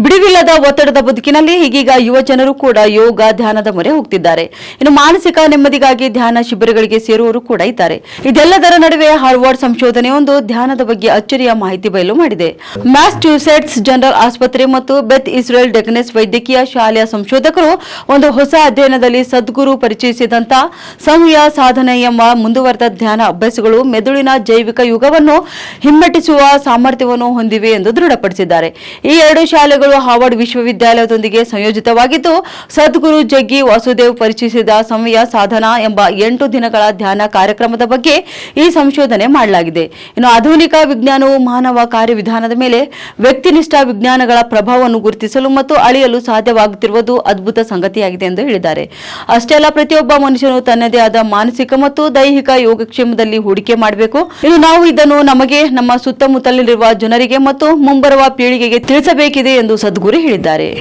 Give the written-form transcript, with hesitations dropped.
ಬಿಡುವಿಲ್ಲದ ಒತ್ತಡದ ಬದುಕಿನಲ್ಲಿ ಈಗೀಗ ಯುವ ಜನರು ಕೂಡ ಯೋಗ ಧ್ಯಾನದ ಮೊರೆ ಹೋಗ್ತಿದ್ದಾರೆ. ಇನ್ನು ಮಾನಸಿಕ ನೆಮ್ಮದಿಗಾಗಿ ಧ್ಯಾನ ಶಿಬಿರಗಳಿಗೆ ಸೇರುವವರು ಕೂಡ ಇದ್ದಾರೆ. ಇದೆಲ್ಲದರ ನಡುವೆ ಹಾರ್ವರ್ಡ್ ಸಂಶೋಧನೆಯೊಂದು ಧ್ಯಾನದ ಬಗ್ಗೆ ಅಚ್ಚರಿಯ ಮಾಹಿತಿ ಬಯಲು ಮಾಡಿದೆ. ಮ್ಯಾಸಚ್ಯೂಸೆಟ್ಸ್ ಜನರಲ್ ಆಸ್ಪತ್ರೆ ಮತ್ತು ಬೆತ್ ಇಸ್ರೇಲ್ ಡೆಗ್ನೆಸ್ ವೈದ್ಯಕೀಯ ಶಾಲೆಯ ಸಂಶೋಧಕರು ಒಂದು ಹೊಸ ಅಧ್ಯಯನದಲ್ಲಿ ಸದ್ಗುರು ಪರಿಚಯಿಸಿದಂತ ಸಂಯಮ ಸಾಧನೆ ಎಂಬ ಮುಂದುವರೆದ ಧ್ಯಾನ ಅಭ್ಯಾಸಗಳು ಮೆದುಳಿನ ಜೈವಿಕ ಯುಗವನ್ನು ಹಿಮ್ಮೆಟ್ಟಿಸುವ ಸಾಮರ್ಥ್ಯವನ್ನು ಹೊಂದಿವೆ ಎಂದು ದೃಢಪಡಿಸಿದ್ದಾರೆ. ಈ ಎರಡು ಶಾಲೆಗಳು ಹಾರ್ವರ್ಡ್ ವಿಶ್ವವಿದ್ಯಾಲಯದೊಂದಿಗೆ ಸಂಯೋಜಿತವಾಗಿದ್ದು, ಸದ್ಗುರು ಜಗ್ಗಿ ವಾಸುದೇವ್ ಪರಿಚಯಿಸಿದ ಸಮಯ ಸಾಧನ ಎಂಬ 8 ದಿನಗಳ ಧ್ಯಾನ ಕಾರ್ಯಕ್ರಮದ ಬಗ್ಗೆ ಈ ಸಂಶೋಧನೆ ಮಾಡಲಾಗಿದೆ. ಇನ್ನು ಆಧುನಿಕ ವಿಜ್ಞಾನವು ಮಾನವ ಕಾರ್ಯವಿಧಾನದ ಮೇಲೆ ವ್ಯಕ್ತಿನಿಷ್ಠ ವಿಜ್ಞಾನಗಳ ಪ್ರಭಾವವನ್ನು ಗುರುತಿಸಲು ಮತ್ತು ಅಳೆಯಲು ಸಾಧ್ಯವಾಗುತ್ತಿರುವುದು ಅದ್ಭುತ ಸಂಗತಿಯಾಗಿದೆ ಎಂದು ಹೇಳಿದ್ದಾರೆ. ಅಷ್ಟೇ ಅಲ್ಲ, ಪ್ರತಿಯೊಬ್ಬ ಮನುಷ್ಯನು ತನ್ನದೇ ಆದ ಮಾನಸಿಕ ಮತ್ತು ದೈಹಿಕ ಯೋಗಕ್ಷೇಮದಲ್ಲಿ ಹೂಡಿಕೆ ಮಾಡಬೇಕು. ಇನ್ನು ನಾವು ಇದನ್ನು ನಮಗೆ, ನಮ್ಮ ಸುತ್ತಮುತ್ತಲಿರುವ ಜನರಿಗೆ ಮತ್ತು ಮುಂಬರುವ ಪೀಳಿಗೆಗೆ ತಿಳಿಸಬೇಕಿದೆ ಎಂದು ಸದ್ಗುರು ಹೇಳಿದ್ದಾರೆ.